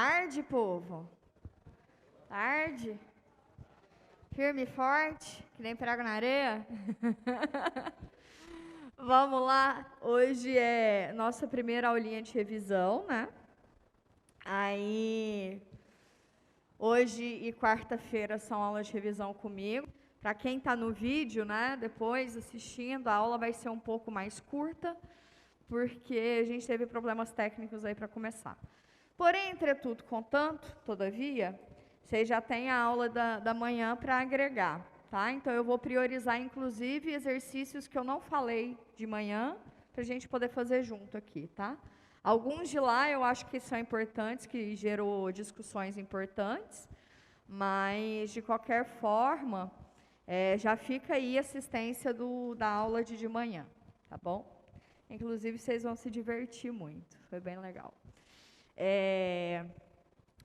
Tarde, povo? Tarde? Firme e forte, que nem prego na areia? Vamos lá, hoje é nossa primeira aulinha de revisão, né? Aí, hoje e quarta-feira são aulas de revisão comigo. Para quem está no vídeo, né, depois assistindo, a aula vai ser um pouco mais curta, porque a gente teve problemas técnicos aí para começar. Porém, entretudo, contanto, todavia, vocês já têm a aula da manhã para agregar, tá? Então, eu vou priorizar, inclusive, exercícios que eu não falei de manhã, para a gente poder fazer junto aqui, tá? Alguns de lá eu acho que são importantes, que gerou discussões importantes, mas, de qualquer forma, já fica aí a assistência da aula de manhã, tá bom? Inclusive, vocês vão se divertir muito, foi bem legal.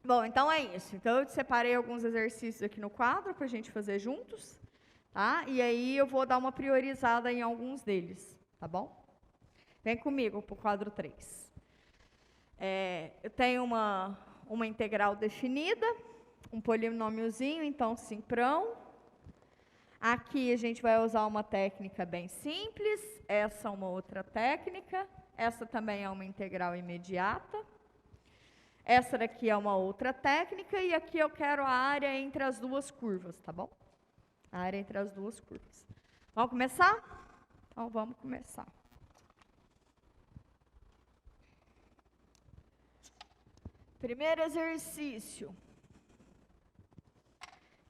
Bom, então é isso. Então, eu separei alguns exercícios aqui no quadro para a gente fazer juntos, tá? E aí eu vou dar uma priorizada em alguns deles, tá bom? Vem comigo para o quadro 3. Eu tenho uma integral definida, um polinômiozinho, então, simprão. Aqui a gente vai usar uma técnica bem simples, essa é uma outra técnica, essa também é uma integral imediata. Essa daqui é uma outra técnica, e aqui eu quero a área entre as duas curvas, tá bom? A área entre as duas curvas. Vamos começar? Então, vamos começar. Primeiro exercício.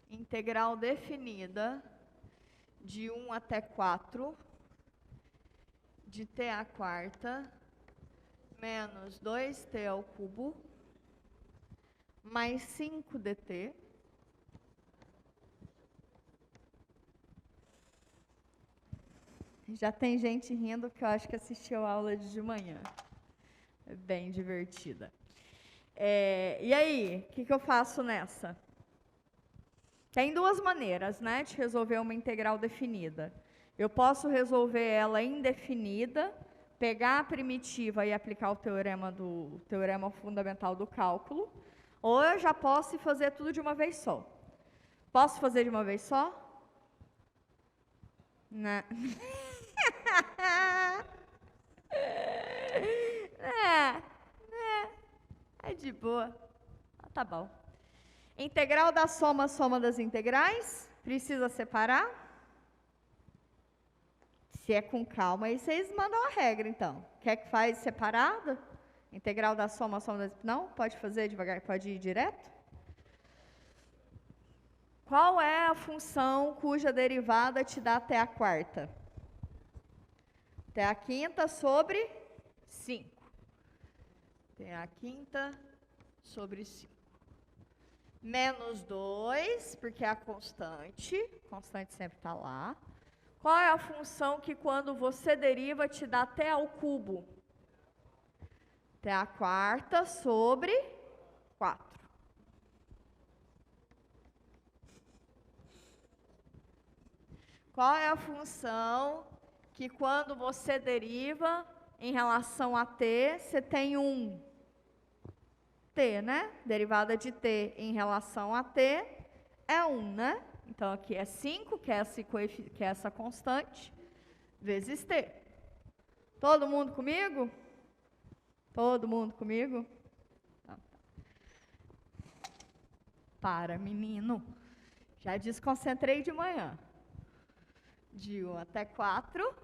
Integral definida de 1 até 4 de t à quarta menos 2t ao cubo mais 5 dt já tem gente rindo que eu acho que assistiu a aula de manhã. É bem divertida. E aí, o que eu faço nessa? Tem duas maneiras, né, de resolver uma integral definida. Eu posso resolver ela indefinida, pegar a primitiva e aplicar o teorema fundamental do cálculo, ou eu já posso fazer tudo de uma vez só. Posso fazer de uma vez só? Não. É de boa. Tá bom. Integral da soma das integrais. Precisa separar? Se é com calma, aí vocês mandam a regra, então. Quer que faz separado? Integral da soma das... Não? Pode fazer devagar, pode ir direto? Qual é a função cuja derivada te dá até a quarta? Até a quinta sobre 5. Até a quinta sobre 5. Menos 2, porque é a constante sempre está lá. Qual é a função que quando você deriva te dá até ao cubo? Até a quarta sobre 4. Qual é a função que quando você deriva em relação a t, você tem 1? T, né? Derivada de t em relação a t é 1, né? Então, aqui é 5, que é essa constante, vezes t. Todo mundo comigo? Todo mundo comigo? Para, menino. Já desconcentrei de manhã. De 1 até 4.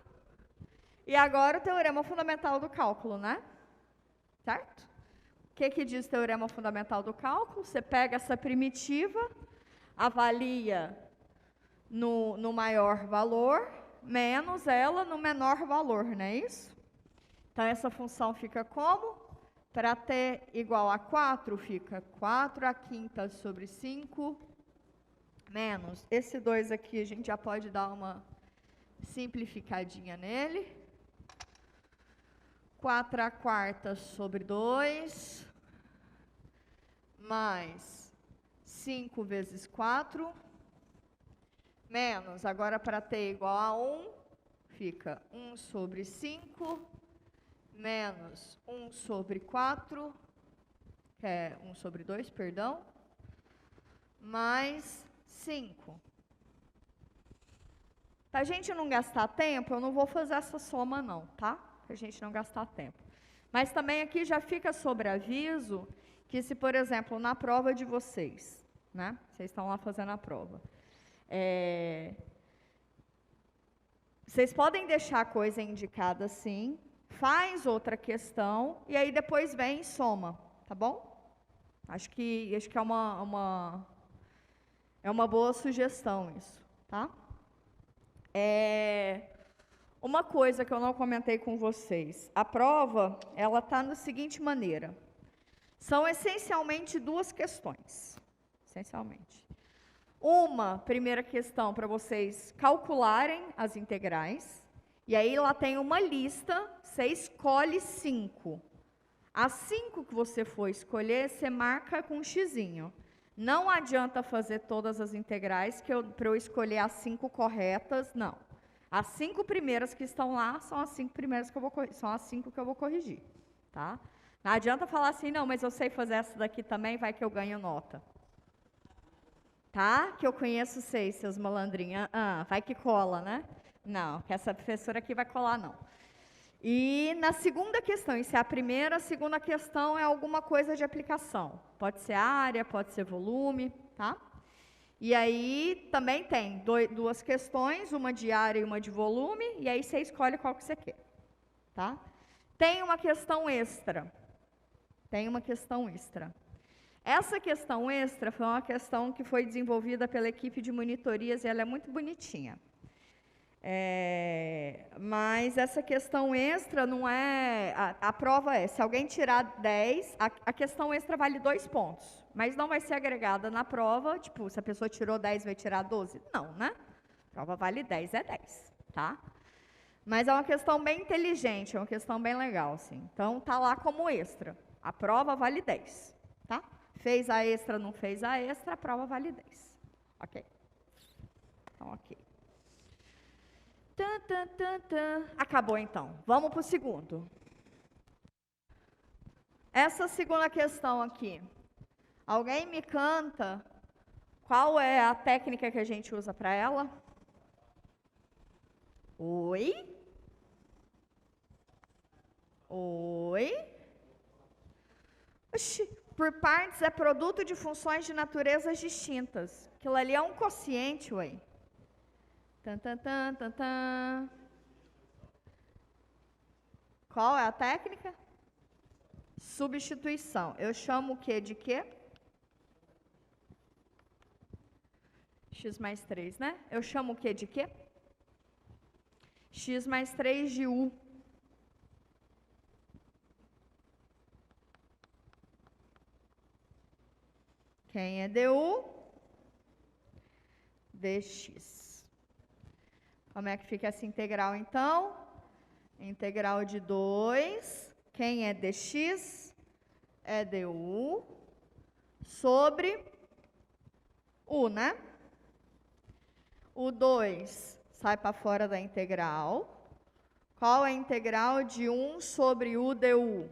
E agora o teorema fundamental do cálculo, né? Certo? O que diz o teorema fundamental do cálculo? Você pega essa primitiva, avalia no maior valor, menos ela no menor valor, não é isso? Então, essa função fica como? Para t igual a 4, fica 4 à quinta sobre 5, menos esse 2 aqui, a gente já pode dar uma simplificadinha nele. 4 à quarta sobre 2, mais 5 vezes 4, menos, agora para t igual a 1, fica 1 sobre 5, menos 1 sobre 4, que é 1 sobre 2, perdão, mais 5. Para a gente não gastar tempo, eu não vou fazer essa soma não, tá? Para a gente não gastar tempo. Mas também aqui já fica sobre aviso que se, por exemplo, na prova de vocês, né? Vocês estão lá fazendo a prova. Vocês podem deixar a coisa indicada assim, faz outra questão e aí depois vem e soma, tá bom? Acho que é uma boa sugestão isso, tá? Uma coisa que eu não comentei com vocês, a prova, ela está da seguinte maneira, são essencialmente 2 questões, essencialmente. Uma primeira questão para vocês calcularem as integrais, e aí lá tem uma lista, você escolhe 5. As 5 que você for escolher, você marca com um xizinho. Não adianta fazer todas as integrais para eu escolher as 5 corretas, não. As 5 primeiras que estão lá são as 5 primeiras que eu vou são as 5 que eu vou corrigir, tá? Não adianta falar assim, não, mas eu sei fazer essa daqui também, vai que eu ganho nota. Tá? Que eu conheço 6, seus malandrinhos. Vai que cola, né? Não, que essa professora aqui vai colar, não. E na segunda questão, isso é a primeira, a segunda questão é alguma coisa de aplicação. Pode ser área, pode ser volume, tá? E aí também tem 2 questões, uma de área e uma de volume, e aí você escolhe qual que você quer, tá? Tem uma questão extra. Essa questão extra foi uma questão que foi desenvolvida pela equipe de monitorias e ela é muito bonitinha. Mas essa questão extra não é... A prova é, se alguém tirar 10, a questão extra vale 2 pontos. Mas não vai ser agregada na prova, tipo, se a pessoa tirou 10, vai tirar 12? Não, né? A prova vale 10, é 10, tá? Mas é uma questão bem inteligente, é uma questão bem legal, assim. Então, tá lá como extra. A prova vale 10, tá? Fez a extra, não fez a extra, a prova vale 10. Ok? Então, ok. Acabou, então. Vamos para o segundo. Essa segunda questão aqui. Alguém me canta qual é a técnica que a gente usa para ela? Oi? Oi? Oxi, por partes é produto de funções de naturezas distintas. Aquilo ali é um quociente, ué. Qual é a técnica? Substituição. Eu chamo o quê de quê? X mais 3, né? Eu chamo o quê de quê? X mais 3 de U. Quem é DU? DX. Como é que fica essa integral, então? Integral de 2. Quem é dx? É du. Sobre U, né? O 2 sai para fora da integral. Qual é a integral de 1 sobre U du?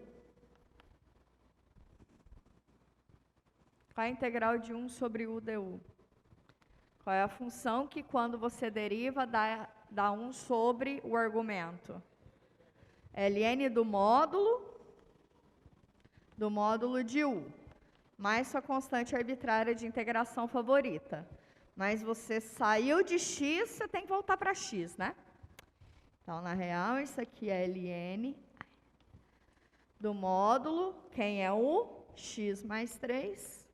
Qual é a integral de 1 sobre U du? Qual é a função que, quando você deriva, dá 1 sobre o argumento? ln do módulo de U, mais sua constante arbitrária de integração favorita. Mas você saiu de x, você tem que voltar para x, né? Então, na real, isso aqui é ln do módulo, quem é o x mais 3,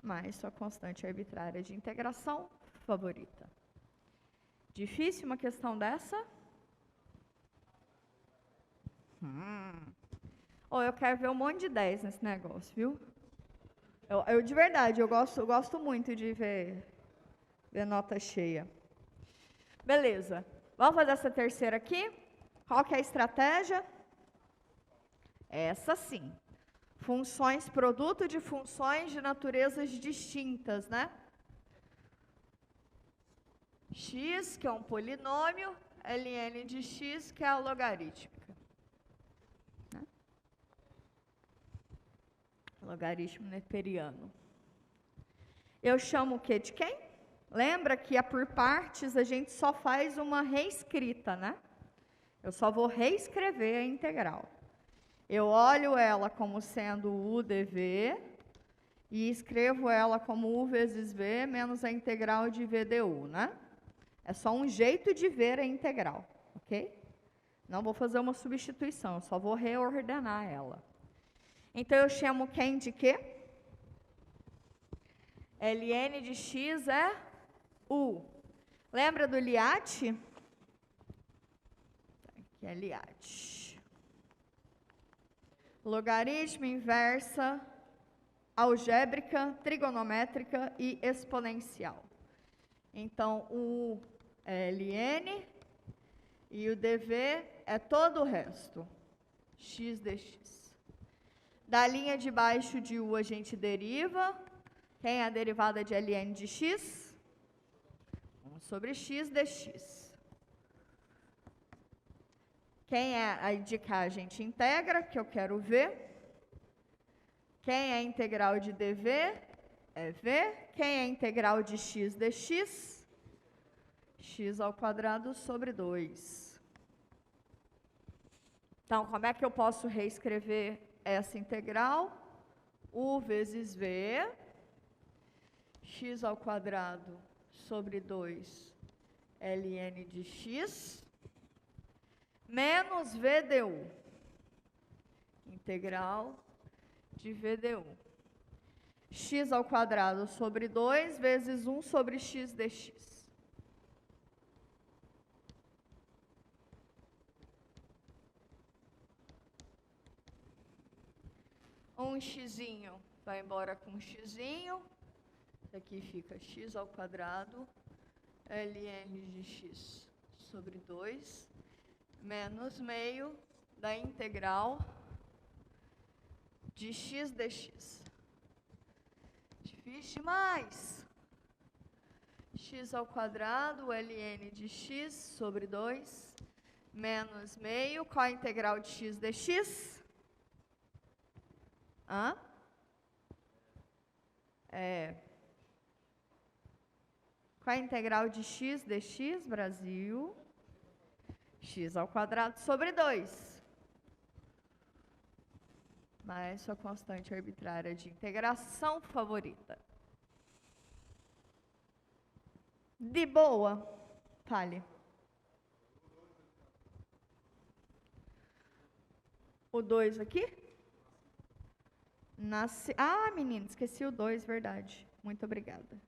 mais sua constante arbitrária de integração favorita. Difícil uma questão dessa? Eu quero ver um monte de 10 nesse negócio, viu? Eu de verdade, eu gosto muito de ver nota cheia. Beleza. Vamos fazer essa terceira aqui? Qual que é a estratégia? Essa sim. Funções, produto de funções de naturezas distintas, né? X, que é um polinômio, ln de x, que é a logarítmica. Né? Logaritmo neperiano. Eu chamo o quê de quem? Lembra que a por partes a gente só faz uma reescrita, né? Eu só vou reescrever a integral. Eu olho ela como sendo u dv e escrevo ela como u vezes v menos a integral de v du, né? É só um jeito de ver a integral, ok? Não vou fazer uma substituição, eu só vou reordenar ela. Então, eu chamo quem de quê? Ln de x é u. Lembra do Liat? Aqui é Liat. Logaritmo, inversa, algébrica, trigonométrica e exponencial. Então, o ln e o dv é todo o resto. X dx. Da linha de baixo de u a gente deriva. Quem é a derivada de ln de x? 1 sobre x dx. Quem é a de cá a gente integra, que eu quero ver. Quem é a integral de dv? É v. Quem é a integral de x dx? X ao quadrado sobre 2. Então, como é que eu posso reescrever essa integral? U vezes v, x ao quadrado sobre 2 ln de x, menos v du, integral de v du. X ao quadrado sobre 2 vezes 1 sobre x dx. Um xzinho vai embora com um xzinho. Aqui fica x ao quadrado, ln de x sobre 2, menos meio da integral de x dx. Difícil demais. X ao quadrado, ln de x sobre 2, menos meio. Qual a integral de x dx? Hã? Qual a integral de x dx, Brasil? X ao quadrado sobre 2. Mais sua constante arbitrária de integração favorita. De boa, fale. O 2 aqui? Ah, menino, esqueci o 2, verdade. Muito obrigada.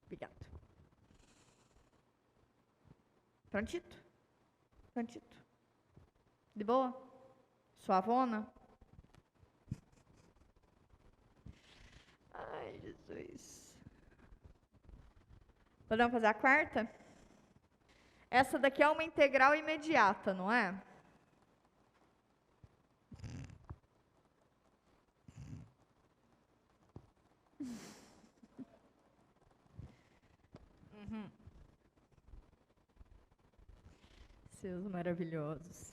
Obrigado. Prontito? Prontito. De boa? Suavona? Ai, Jesus. Podemos fazer a quarta? Essa daqui é uma integral imediata, não é? Seus maravilhosos.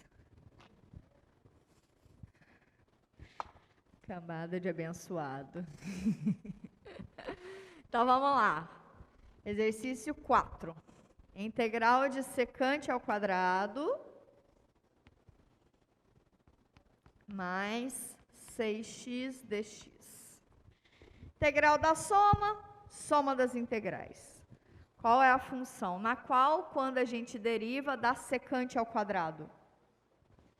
Camada de abençoado. Então, vamos lá. Exercício 4. Integral de secante ao quadrado mais 6x dx. Integral da soma, soma das integrais. Qual é a função? Na qual, quando a gente deriva, dá secante ao quadrado?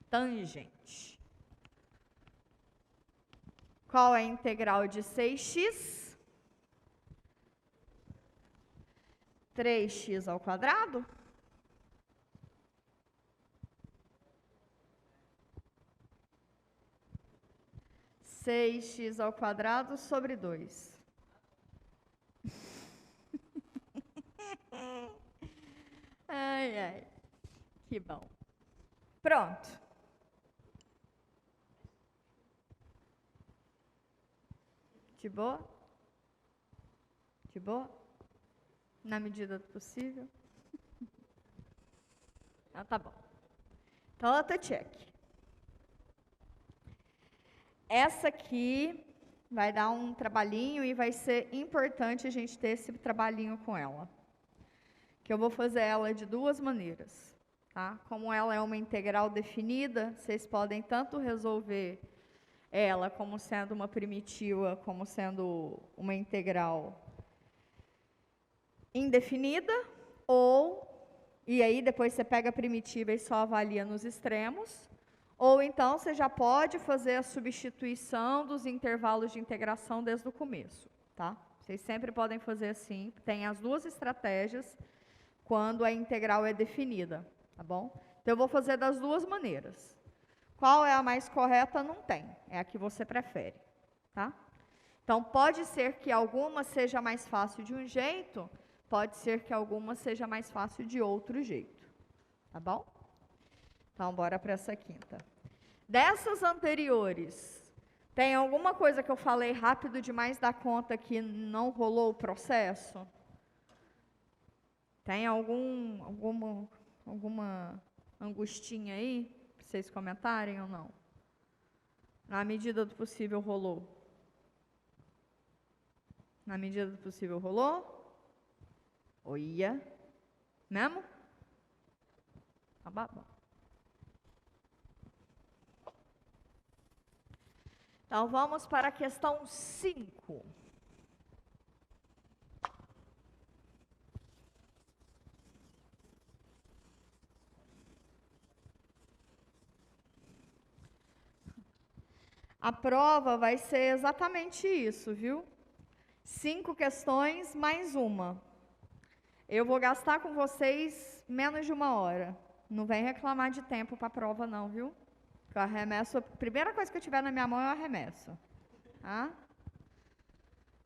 Tangente. Qual é a integral de 6x? 3x ao quadrado? Seis x ao quadrado sobre 2. Ai, ai. Que bom. Pronto. De boa? De boa? Na medida do possível? Ah, tá bom. Então, autocheck. essa aqui vai dar um trabalhinho e vai ser importante a gente ter esse trabalhinho com ela. Que eu vou fazer ela de duas maneiras, tá? Como ela é uma integral definida, vocês podem tanto resolver ela como sendo uma primitiva, como sendo uma integral indefinida, e aí depois você pega a primitiva e só avalia nos extremos, ou então você já pode fazer a substituição dos intervalos de integração desde o começo, tá? Vocês sempre podem fazer assim, tem as duas estratégias quando a integral é definida, tá bom? Então eu vou fazer das duas maneiras. Qual é a mais correta? Não tem, é a que você prefere, tá? Então pode ser que alguma seja mais fácil de um jeito, pode ser que alguma seja mais fácil de outro jeito, tá bom? Então, bora para essa quinta. Dessas anteriores, tem alguma coisa que eu falei rápido demais da conta que não rolou o processo? Tem alguma angustinha aí, para vocês comentarem ou não? Na medida do possível rolou? Na medida do possível rolou? Olha. Mesmo? Tá bom. Então, vamos para a questão 5. A prova vai ser exatamente isso, viu? 5 questões mais uma. Eu vou gastar com vocês menos de 1 hora. Não vem reclamar de tempo para a prova não, viu? Eu arremesso, a primeira coisa que eu tiver na minha mão eu arremesso. Tá?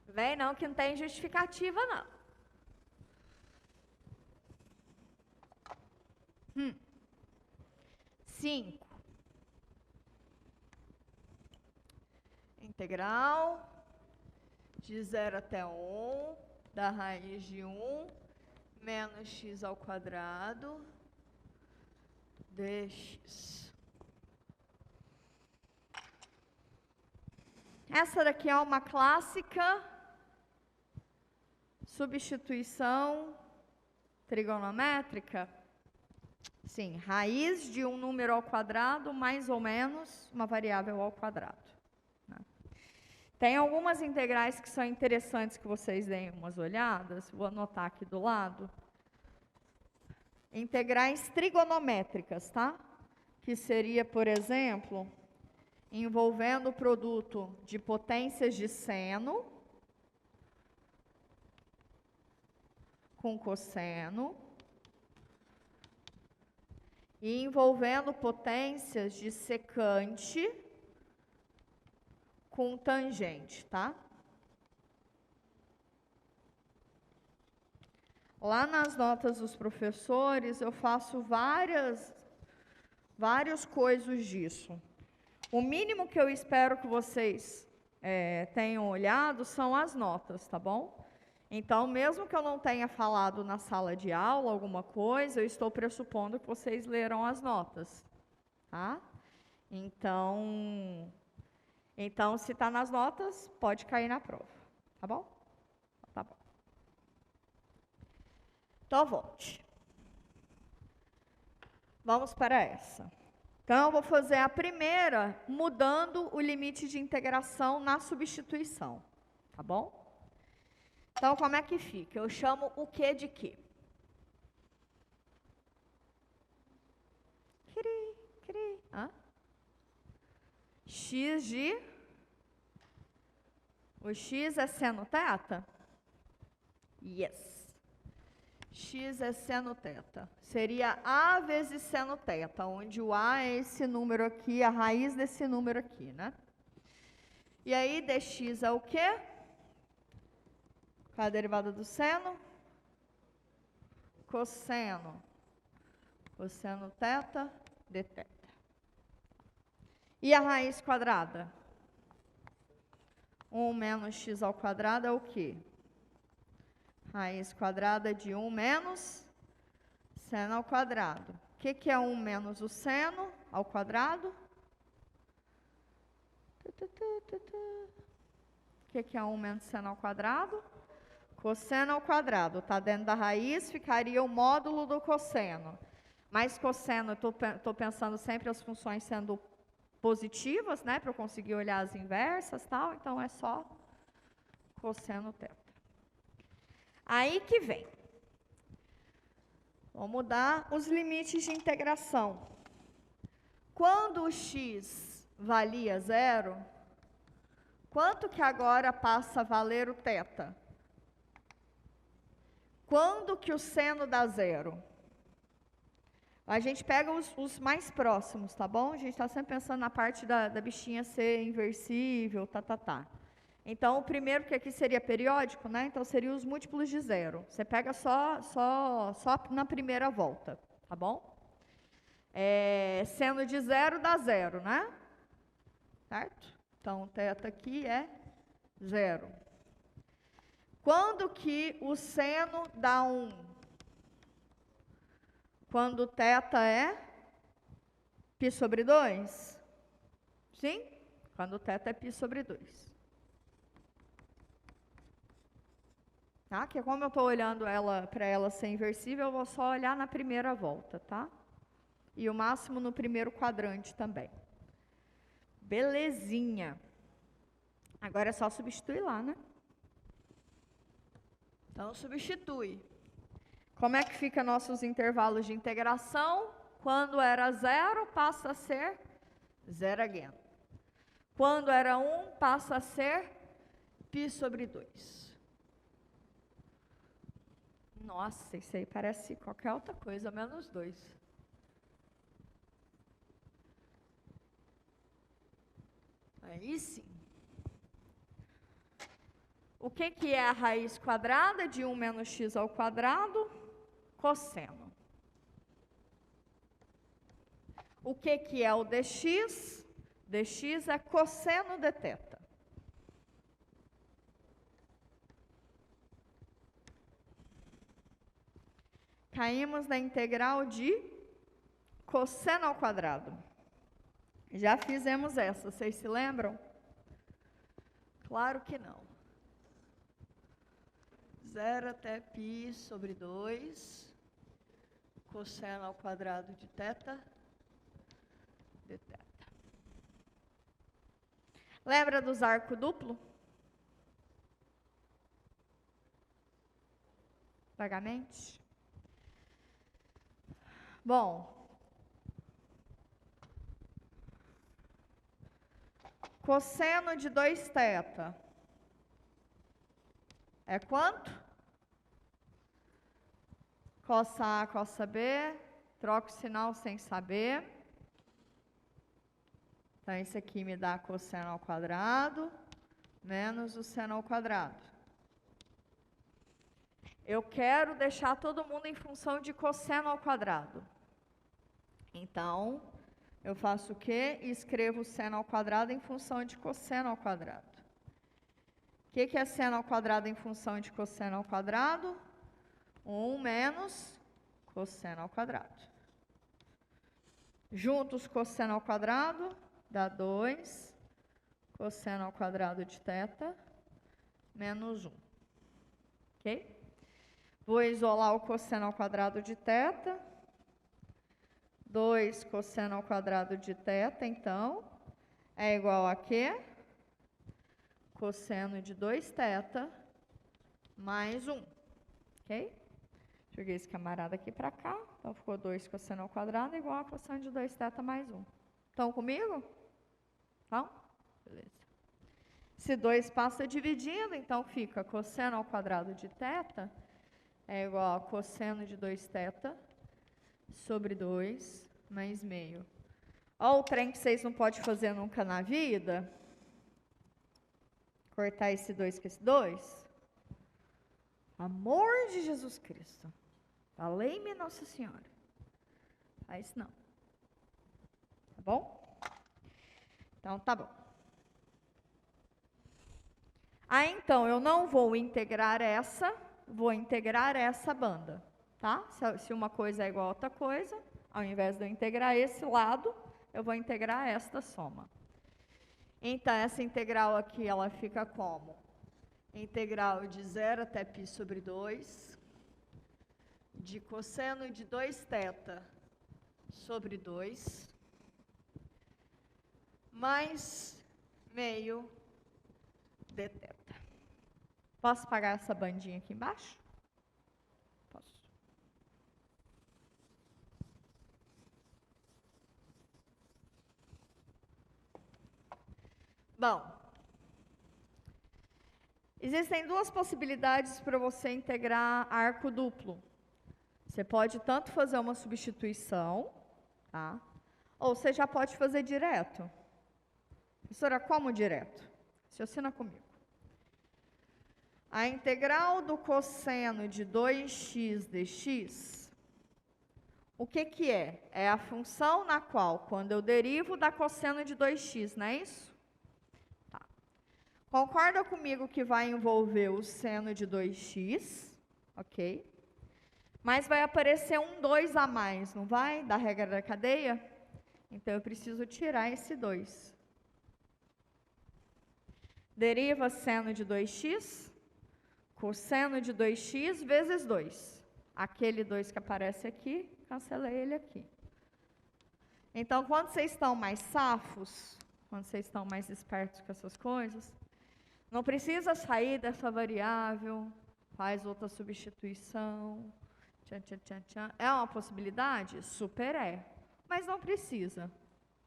Vem não, que não tem justificativa não. 5. Integral de 0 até 1 da raiz de 1 menos x ao quadrado dx. Essa daqui é uma clássica substituição trigonométrica. Sim, raiz de um número ao quadrado mais ou menos uma variável ao quadrado. Né? Tem algumas integrais que são interessantes que vocês deem umas olhadas. Vou anotar aqui do lado. Integrais trigonométricas, tá? Que seria, por exemplo, envolvendo o produto de potências de seno com cosseno e envolvendo potências de secante com tangente, tá? Lá nas notas dos professores eu faço vários coisas disso. O mínimo que eu espero que vocês tenham olhado são as notas, tá bom? Então, mesmo que eu não tenha falado na sala de aula alguma coisa, eu estou pressupondo que vocês leram as notas, tá? Então se está nas notas, pode cair na prova, tá bom? Tá bom. Então, volte. Vamos para essa. Então, eu vou fazer a primeira mudando o limite de integração na substituição, tá bom? Então, como é que fica? Eu chamo o que de quê? Hã? X de... O x é seno θ? Yes. X é seno θ. Seria A vezes seno θ, onde o A é esse número aqui, a raiz desse número aqui, né? E aí, dx é o quê? Qual é a derivada do seno? Cosseno. Cosseno θ, dθ. E a raiz quadrada? 1 menos x ao quadrado é o quê? Raiz quadrada de 1 menos seno ao quadrado. O que é 1 menos o seno ao quadrado? O que é 1 menos seno ao quadrado? Cosseno ao quadrado. Está dentro da raiz, ficaria o módulo do cosseno. Mas cosseno, estou pensando sempre as funções sendo positivas, né? Para eu conseguir olhar as inversas e tal. Então, é só cosseno θ. Aí que vem. Vamos dar os limites de integração. Quando o x valia 0, quanto que agora passa a valer o θ? Quando que o seno dá 0? A gente pega os mais próximos, tá bom? A gente está sempre pensando na parte da bichinha ser inversível, tá. Então, o primeiro, que aqui seria periódico, né? Então, seria os múltiplos de 0. Você pega só na primeira volta, tá bom? Seno de 0 dá 0, né? Certo? Então, θ aqui é 0. Quando que o seno dá 1? Quando θ é π sobre 2? Sim? Quando θ é π sobre 2. Tá? Que como eu estou olhando para ela ser inversível, eu vou só olhar na primeira volta, tá? E o máximo no primeiro quadrante também. Belezinha. Agora é só substituir lá, né? Então, substitui. Como é que fica nossos intervalos de integração? Quando era 0, passa a ser 0 again. Quando era 1, passa a ser π sobre 2. Nossa, isso aí parece qualquer outra coisa, menos 2. Aí sim. O que é a raiz quadrada de 1 menos x ao quadrado? Cosseno. O que é o dx? dx é cosseno de θ. Caímos na integral de cosseno ao quadrado. Já fizemos essa, vocês se lembram? Claro que não. 0 até π sobre 2, cosseno ao quadrado de θ, de θ. Lembra dos arcos duplo? Vagamente? Bom, cosseno de 2θ é quanto? Cossa A, cossa B, troco o sinal sem saber. Então, isso aqui me dá cosseno ao quadrado, menos o seno ao quadrado. Eu quero deixar todo mundo em função de cosseno ao quadrado. Então, eu faço o quê? Escrevo seno ao quadrado em função de cosseno ao quadrado. O que é seno ao quadrado em função de cosseno ao quadrado? 1 menos cosseno ao quadrado. Juntos, cosseno ao quadrado dá 2, cosseno ao quadrado de θ, menos 1. Ok? Vou isolar o cosseno ao quadrado de θ. 2 cosseno ao quadrado de θ, então, é igual a quê? Cosseno de 2θ mais 1. Ok? Joguei esse camarada aqui para cá. Então, ficou 2 cosseno ao quadrado igual a cosseno de 2θ mais 1. Estão comigo? Então, beleza. Se 2 passa dividindo, então fica cosseno ao quadrado de θ é igual a cosseno de 2θ sobre 2 mais meio. Olha o trem que vocês não podem fazer nunca na vida. Cortar esse 2 com esse 2. Amor de Jesus Cristo. Valei-me Nossa Senhora. Faz não. Tá bom? Então, tá bom. Aí, então, eu não vou integrar essa, vou integrar essa banda. Tá? Se uma coisa é igual a outra coisa, ao invés de eu integrar esse lado, eu vou integrar esta soma. Então, essa integral aqui, ela fica como? Integral de 0 até π sobre 2, de cosseno de 2θ sobre 2, mais meio dθ. Posso apagar essa bandinha aqui embaixo? Posso. Bom, existem duas possibilidades para você integrar arco duplo. Você pode tanto fazer uma substituição, tá? Ou você já pode fazer direto. Professora, como direto? Raciocina comigo. A integral do cosseno de 2x dx, o que que é? É a função na qual, quando eu derivo da cosseno de 2x, não é isso? Tá. Concorda comigo que vai envolver o seno de 2x, ok? Mas vai aparecer um 2 a mais, não vai? Da regra da cadeia? Então, eu preciso tirar esse 2. Deriva seno de 2x, cosseno de 2x vezes 2. Aquele 2 que aparece aqui, cancelei ele aqui. Então, quando vocês estão mais safos, quando vocês estão mais espertos com essas coisas, não precisa sair dessa variável, faz outra substituição. Tchan, tchan, tchan, tchan. É uma possibilidade? Super é. Mas não precisa.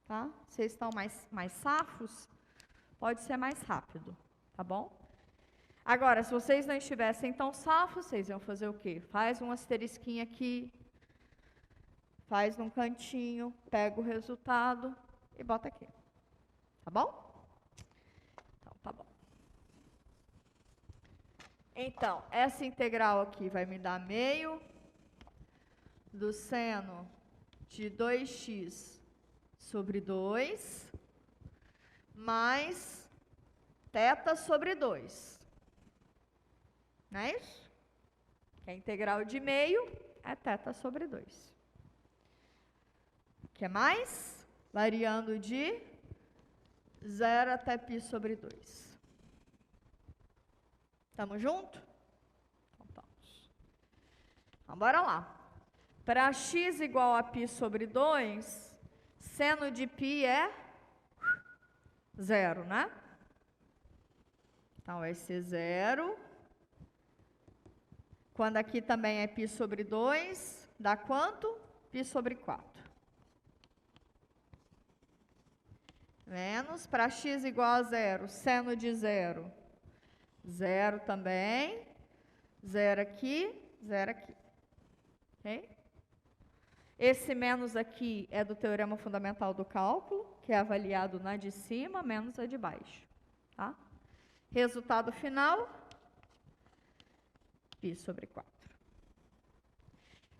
Tá? Vocês estão mais safos, pode ser mais rápido. Tá bom? Agora, se vocês não estivessem tão safos, vocês iam fazer o quê? Faz um asterisquinho aqui, faz num cantinho, pega o resultado e bota aqui. Tá bom? Então, tá bom. Então, essa integral aqui vai me dar meio do seno de 2x sobre 2, mais θ sobre 2. Não é isso? Que a integral de meio é θ sobre 2. O que mais? Variando de 0 até π sobre 2. Estamos juntos? Então, estamos. Então, bora lá. Para x igual a π sobre 2, seno de π é 0, né? Então, vai ser 0. Quando aqui também é π sobre 2, dá quanto? π sobre 4. Menos, para x igual a 0, seno de 0. 0 também. 0 aqui, 0 aqui. Ok? Esse menos aqui é do teorema fundamental do cálculo, que é avaliado na de cima, menos a de baixo. Tá? Resultado final, π sobre 4.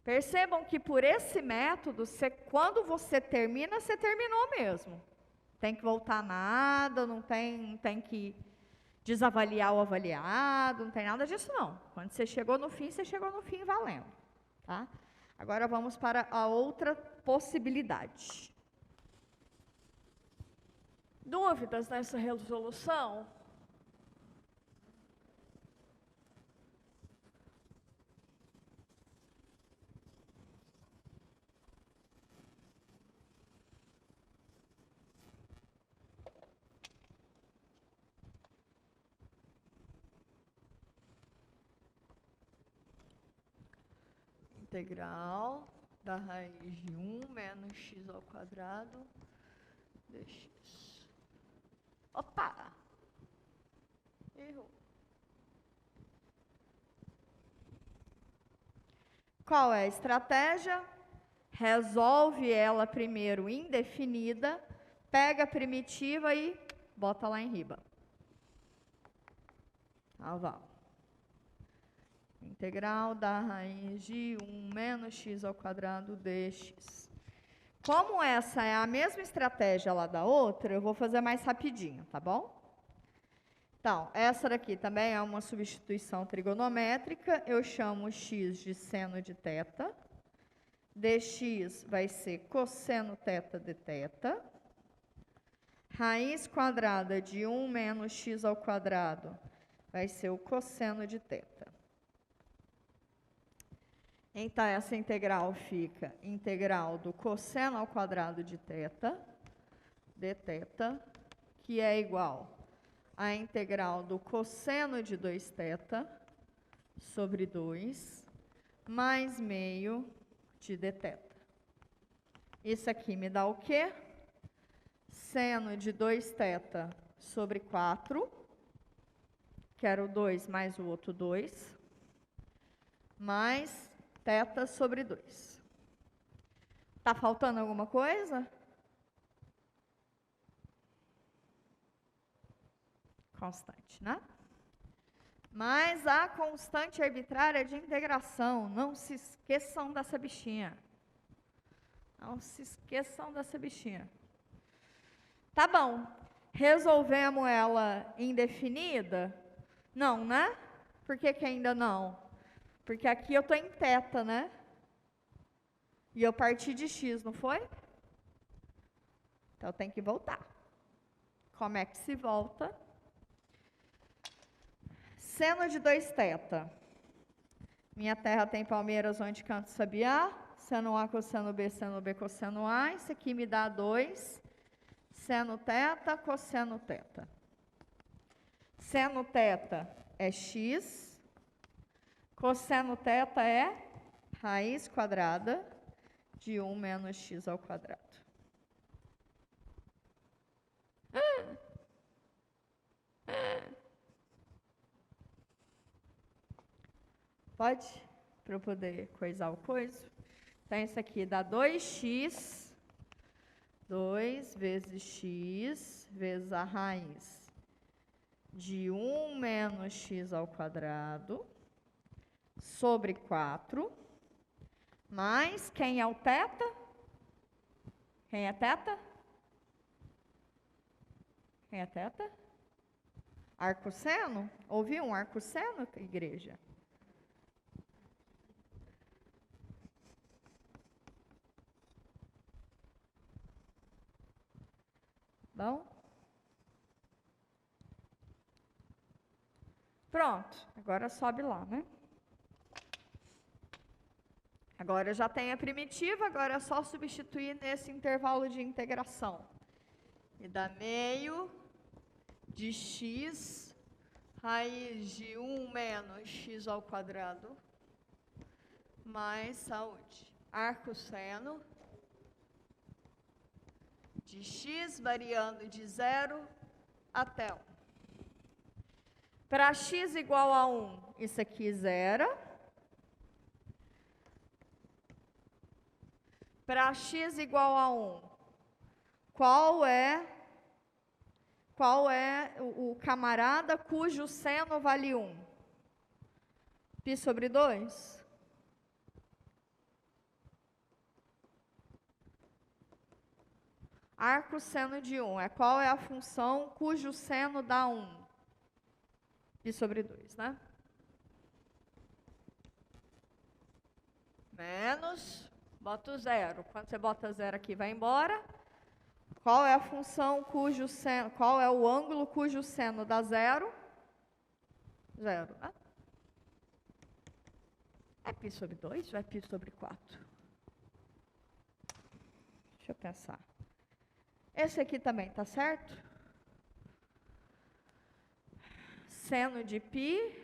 Percebam que por esse método, quando você termina, você terminou mesmo. Tem que voltar nada, não tem que desavaliar o avaliado, não tem nada disso não. Quando você chegou no fim valendo. Tá? Agora vamos para a outra possibilidade. Dúvidas nessa resolução? Integral da raiz de 1 menos x ao quadrado dx. Opa! Errou. Qual é a estratégia? Resolve ela primeiro indefinida, pega a primitiva e bota lá em riba. Tá, vamos. Integral da raiz de 1 menos x ao quadrado dx. Como essa é a mesma estratégia lá da outra, eu vou fazer mais rapidinho, tá bom? Então, essa daqui também é uma substituição trigonométrica. Eu chamo x de seno de θ. Dx vai ser cosseno θ de θ. Raiz quadrada de 1 menos x ao quadrado vai ser o cosseno de θ. Então, essa integral fica integral do cosseno ao quadrado de θ, dθ, que é igual a integral do cosseno de 2θ sobre 2 mais meio de dθ. Isso aqui me dá o quê? Seno de 2θ sobre 4, que era o 2 mais o outro 2, mais θ sobre 2. Tá faltando alguma coisa? Constante, né? Mas a constante arbitrária de integração, não se esqueçam dessa bichinha. Não se esqueçam dessa bichinha. Tá bom. Resolvemos ela indefinida? Não, né? Por que que ainda não? Porque aqui eu estou em θ, né? E eu parti de x, não foi? Então eu tenho que voltar. Como é que se volta? Seno de 2θ. Minha terra tem palmeiras onde canto sabiá. Seno A, cosseno B, cosseno A. Isso aqui me dá 2. Seno θ, cosseno θ. Seno θ é x. Cosseno θ é raiz quadrada de 1 menos x ao quadrado. Pode? Para eu poder coisar o coiso. Então, isso aqui dá 2x, 2 vezes x, vezes a raiz de 1 menos x ao quadrado, sobre 4, mais, quem é o θ? Quem é θ? Quem é θ? Arcosseno? Ouviu um arcosseno, igreja? Bom? Pronto, agora sobe lá, né? Agora eu já tenho a primitiva, agora é só substituir nesse intervalo de integração. E dá meio de x, raiz de 1 menos x ao quadrado, mais saúde. Arcosseno de x variando de 0 até 1. Para x igual a 1, isso aqui zera. Para x igual a 1, qual é o camarada cujo seno vale 1? Π sobre 2? Arcosseno de 1 qual é a função cujo seno dá 1? Π sobre 2, né? Menos, bota o 0. Quando você bota 0 aqui, vai embora. Qual é a função cujo seno, qual é o ângulo cujo seno dá 0? 0, né? É π sobre 2 ou é π sobre 4? Deixa eu pensar. Esse aqui também, tá certo? Seno de π.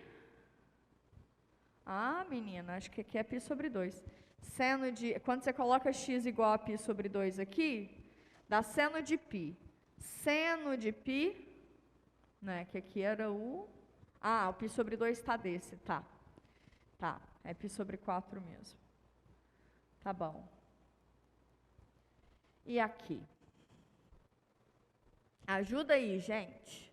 Ah, menina, acho que aqui é π sobre 2. Seno de, quando você coloca x igual a π sobre 2 aqui, dá seno de π. Seno de π, né, que aqui era o... Ah, o π sobre 2 está desse, tá. Tá, é π sobre 4 mesmo. Tá bom. E aqui? Ajuda aí, gente.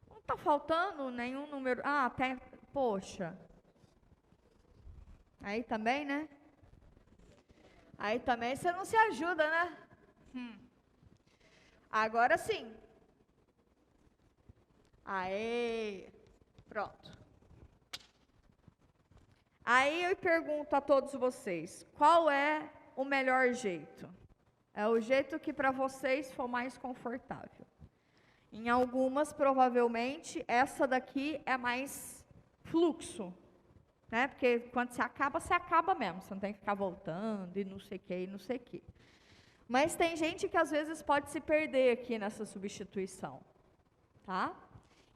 Não está faltando nenhum número. Ah, tem. Poxa. Aí também, né? Aí também você não se ajuda, né? Agora sim. Aê! Pronto. Aí eu pergunto a todos vocês, qual é o melhor jeito? É o jeito que para vocês for mais confortável. Em algumas, provavelmente, essa daqui é mais fluxo, né? Porque quando você acaba mesmo. Você não tem que ficar voltando e não sei o que, e não sei o que. Mas tem gente que às vezes pode se perder aqui nessa substituição, tá?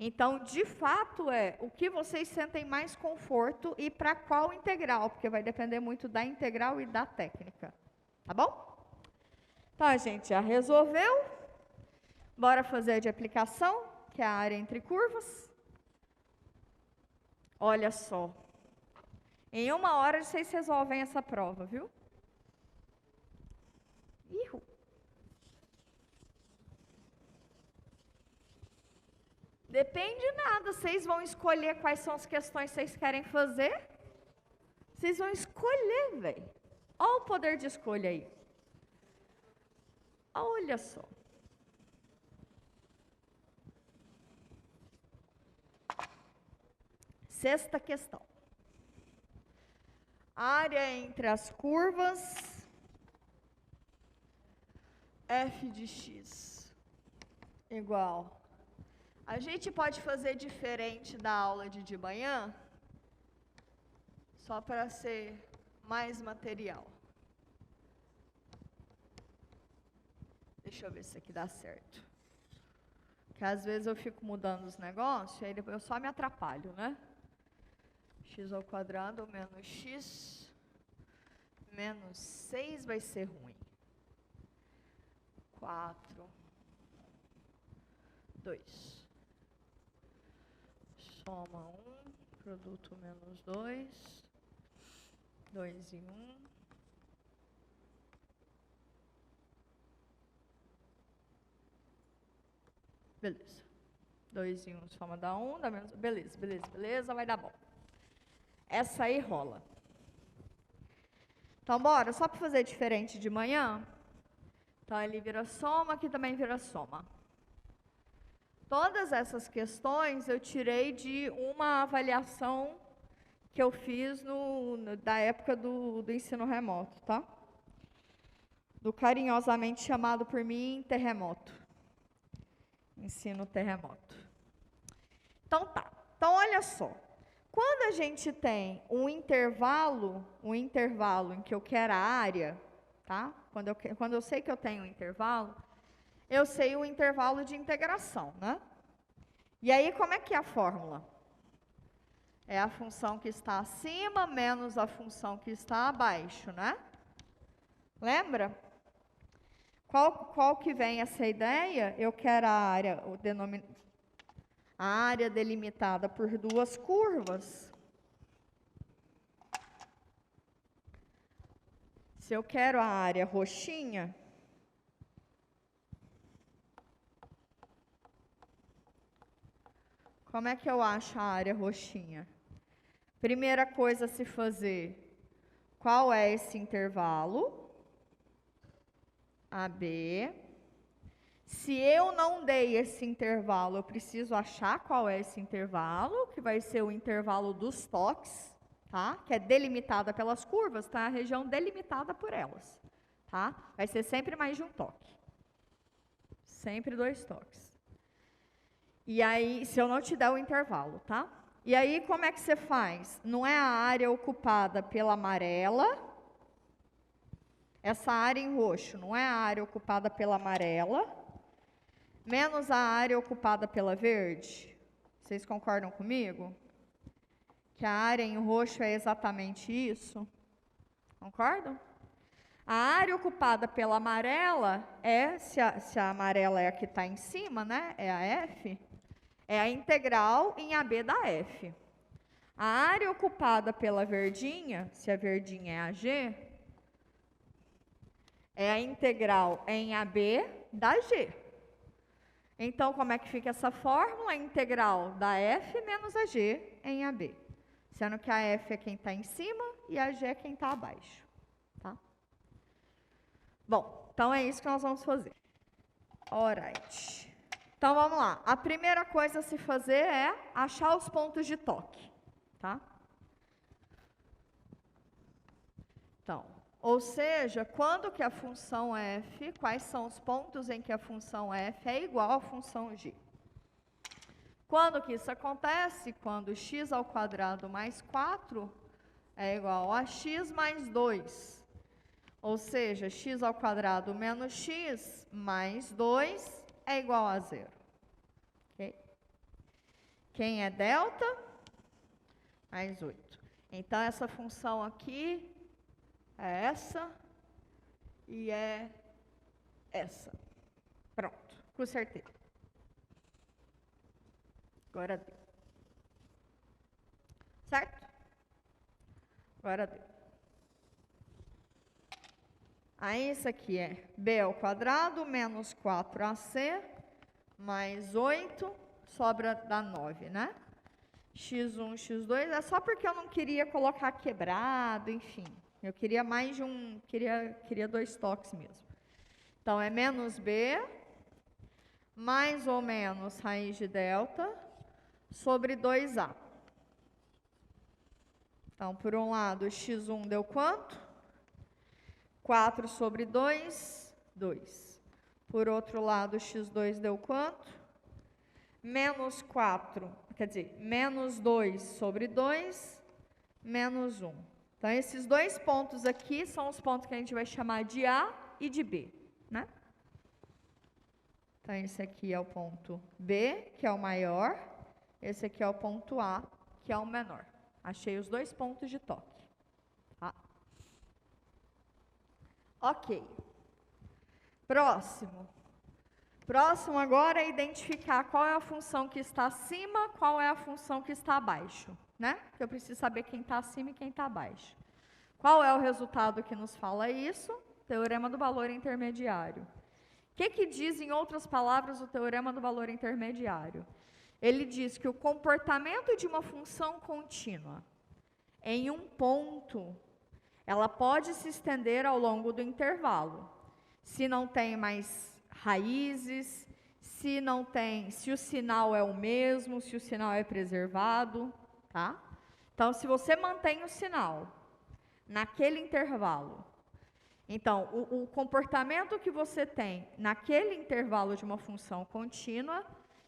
Então, de fato, é o que vocês sentem mais conforto e para qual integral, porque vai depender muito da integral e da técnica, tá bom? Então, a gente já resolveu. Bora fazer de aplicação, que é a área entre curvas. Olha só. Em 1 hora vocês resolvem essa prova, viu? Ihu. Depende de nada, vocês vão escolher quais são as questões que vocês querem fazer. Vocês vão escolher, velho. Olha o poder de escolha aí. Olha só. Sexta questão. Área entre as curvas f de x igual. A gente pode fazer diferente da aula de manhã, só para ser mais material. Deixa eu ver se aqui dá certo. Porque às vezes eu fico mudando os negócios, aí depois eu só me atrapalho, né? X ao quadrado menos x menos 6 vai ser ruim. 4, 2. Soma 1, produto menos 2, 2 e 1. Beleza. 2 e 1 soma dá 1, dá menos... Beleza, vai dar bom. Essa aí rola. Então, bora, só para fazer diferente de manhã. Então, ali vira soma, aqui também vira soma. Todas essas questões eu tirei de uma avaliação que eu fiz da época do ensino remoto, tá? Do carinhosamente chamado por mim terremoto. Ensino terremoto. Então tá. Então olha só. Quando a gente tem um intervalo em que eu quero a área, tá? Quando eu sei que eu tenho um intervalo, eu sei o intervalo de integração, né? E aí, como é que é a fórmula? É a função que está acima menos a função que está abaixo, né? Lembra? Qual que vem essa ideia? Eu quero a área delimitada por duas curvas. Se eu quero a área roxinha, como é que eu acho a área roxinha? Primeira coisa a se fazer, qual é esse intervalo? AB. Se eu não dei esse intervalo, eu preciso achar qual é esse intervalo, que vai ser o intervalo dos toques, tá? Que é delimitada pelas curvas, tá? A região delimitada por elas, tá? Vai ser sempre mais de um toque. Sempre 2 toques. E aí, se eu não te der o intervalo, tá? E aí, como é que você faz? Não é a área ocupada pela amarela. Essa área em roxo não é a área ocupada pela amarela, menos a área ocupada pela verde. Vocês concordam comigo? Que a área em roxo é exatamente isso? Concordam? A área ocupada pela amarela é, se a amarela é a que está em cima, né? É a F. É a integral em AB da F. A área ocupada pela verdinha, se a verdinha é a G, é a integral em AB da G. Então, como é que fica essa fórmula? A integral da F menos a G em AB. Sendo que a F é quem está em cima e a G é quem está abaixo. Tá? Bom, então é isso que nós vamos fazer. Alright. Então, vamos lá. A primeira coisa a se fazer é achar os pontos de toque, tá? Então, ou seja, quando que a função f, quais são os pontos em que a função f é igual à função g? Quando que isso acontece? Quando x ao quadrado mais 4 é igual a x mais 2. Ou seja, x ao quadrado menos x mais 2 é igual a 0. Okay? Quem é delta? Mais 8. Então, essa função aqui é essa e é essa. Pronto, consertei. Agora deu. Certo? Agora deu. Aí, isso aqui é b ao quadrado menos 4ac mais 8, sobra dá 9, né? x1, x2, é só porque eu não queria colocar quebrado, enfim. Eu queria mais de um, queria 2 toques mesmo. Então, é menos b, mais ou menos raiz de delta, sobre 2a. Então, por um lado, x1 deu quanto? 4 sobre 2, 2. Por outro lado, x2 deu quanto? Menos 4, quer dizer, menos 2 sobre 2, menos 1. Então, esses 2 pontos aqui são os pontos que a gente vai chamar de A e de B, né? Então, esse aqui é o ponto B, que é o maior. Esse aqui é o ponto A, que é o menor. Achei os 2 pontos de toque. Tá? Ok. Próximo. Próximo agora é identificar qual é a função que está acima, qual é a função que está abaixo, né? Eu preciso saber quem está acima e quem está abaixo. Qual é o resultado que nos fala isso? Teorema do valor intermediário. O que diz, em outras palavras, o teorema do valor intermediário? Ele diz que o comportamento de uma função contínua em um ponto, ela pode se estender ao longo do intervalo. Se não tem mais raízes, se o sinal é o mesmo, se o sinal é preservado, tá? Então, se você mantém o sinal naquele intervalo, então, o comportamento que você tem naquele intervalo de uma função contínua,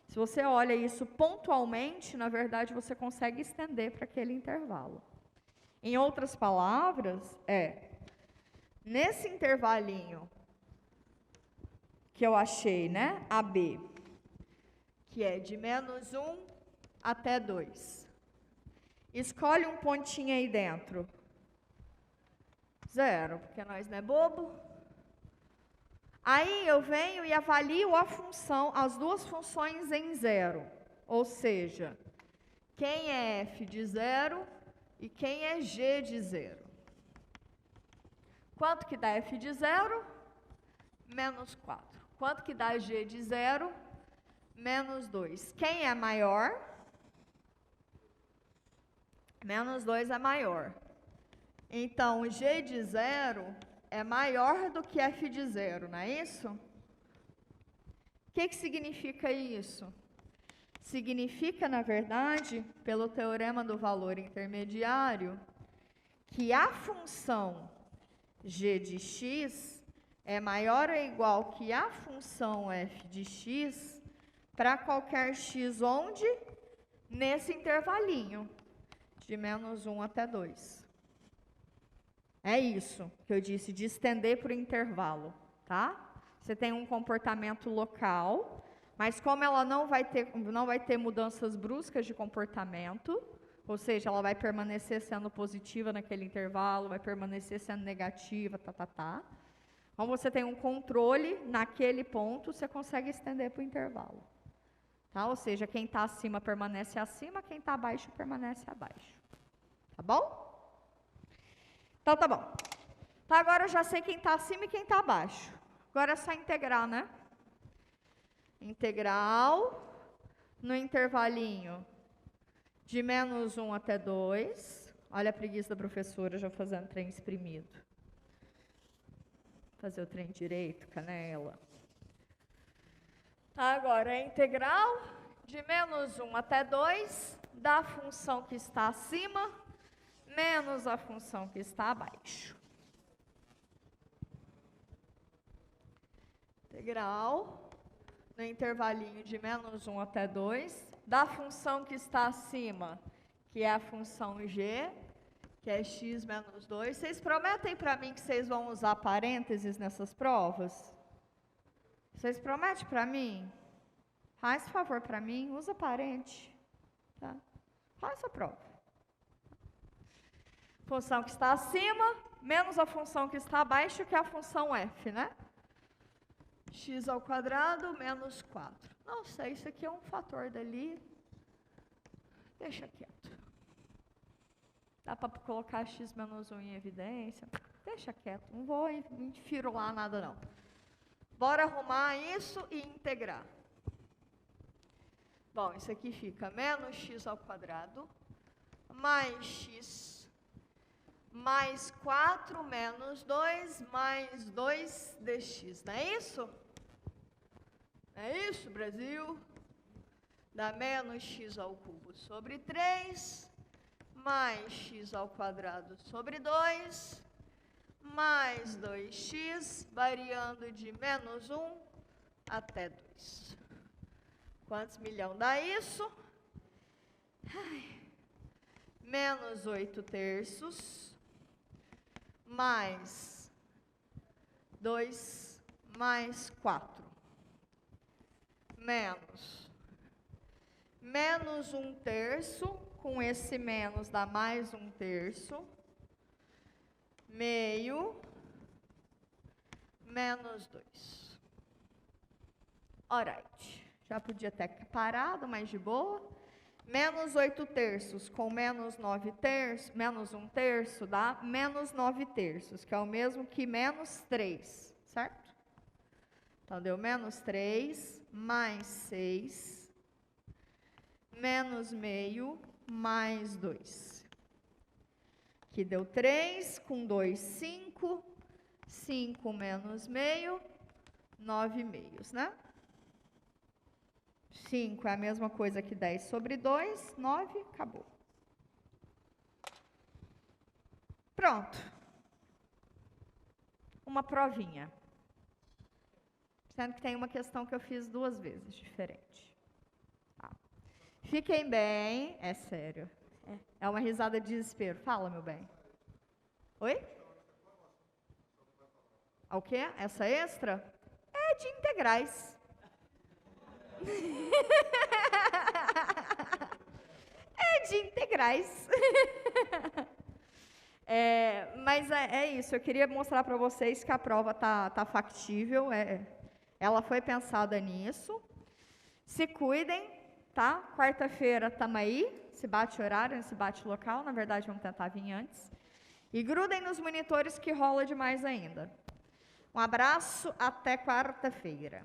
se você olha isso pontualmente, na verdade, você consegue estender para aquele intervalo. Em outras palavras, nesse intervalinho que eu achei, né, AB, que é de menos 1 até 2. Escolhe um pontinho aí dentro. 0, porque nós não é bobo. Aí eu venho e avalio a função, as duas funções em 0. Ou seja, quem é f de 0 e quem é g de 0. Quanto que dá f de 0? Menos 4. Quanto que dá g de 0? Menos 2. Quem é maior? Menos 2 é maior. Então, g de 0 é maior do que f de 0, não é isso? O que significa isso? Significa, na verdade, pelo teorema do valor intermediário, que a função g de x é maior ou igual que a função f de x para qualquer x onde? Nesse intervalinho, de menos 1 até 2. É isso que eu disse, de estender para o intervalo, tá? Você tem um comportamento local, mas como ela não vai ter mudanças bruscas de comportamento, ou seja, ela vai permanecer sendo positiva naquele intervalo, vai permanecer sendo negativa, Como você tem um controle naquele ponto, você consegue estender para o intervalo. Tá? Ou seja, quem está acima permanece acima, quem está abaixo permanece abaixo. Tá bom? Então, tá bom. Então, agora eu já sei quem está acima e quem está abaixo. Agora é só integrar, né? Integral no intervalinho de menos 1 até 2. Olha a preguiça da professora já fazendo trem exprimido. Fazer o trem direito, canela. Agora, a integral de menos 1 até 2 da função que está acima menos a função que está abaixo. Integral no intervalinho de menos 1 até 2 da função que está acima, que é a função g, que é x menos 2. Vocês prometem para mim que vocês vão usar parênteses nessas provas? Vocês prometem para mim? Faz favor para mim, usa parente. Tá? Faz a prova. Função que está acima, menos a função que está abaixo, que é a função f, né? X ao quadrado menos 4. Não sei, isso aqui é um fator dali. Deixa quieto. Dá para colocar x menos 1 em evidência? Deixa quieto, não vou enfirular nada não. Bora arrumar isso e integrar. Bom, isso aqui fica menos x ao quadrado, mais x, mais 4 menos 2, mais 2 dx. Não é isso? É isso, Brasil? Dá menos x ao cubo sobre 3, mais x ao quadrado sobre 2, mais 2x, variando de menos 1 até 2. Quantos milhão dá isso? Menos 8 terços, mais 2, mais 4. Menos 1 terço, com esse menos dá mais 1 terço, meio, menos 2. Alright, já podia ter parado, mas de boa. Menos 8 terços com menos 9 terços, menos 1 terço dá menos 9 terços, que é o mesmo que menos 3, certo? Então, deu menos 3, mais 6, menos meio, mais 2. Que deu 3, com 2, 5, 5 menos meio, 9 meios, né? 5 é a mesma coisa que 10 sobre 2, 9, acabou. Pronto. Uma provinha. Sendo que tem uma questão que eu fiz 2 vezes, diferente. Tá. Fiquem bem, é sério. É uma risada de desespero. Fala, meu bem. Oi? O quê? Essa extra? É de integrais. É de integrais. Mas é isso, eu queria mostrar para vocês que a prova tá factível, ela foi pensada nisso. Se cuidem, tá? Quarta-feira estamos aí, se bate horário, se bate local, na verdade vamos tentar vir antes. E grudem nos monitores que rola demais ainda. Um abraço, até quarta-feira.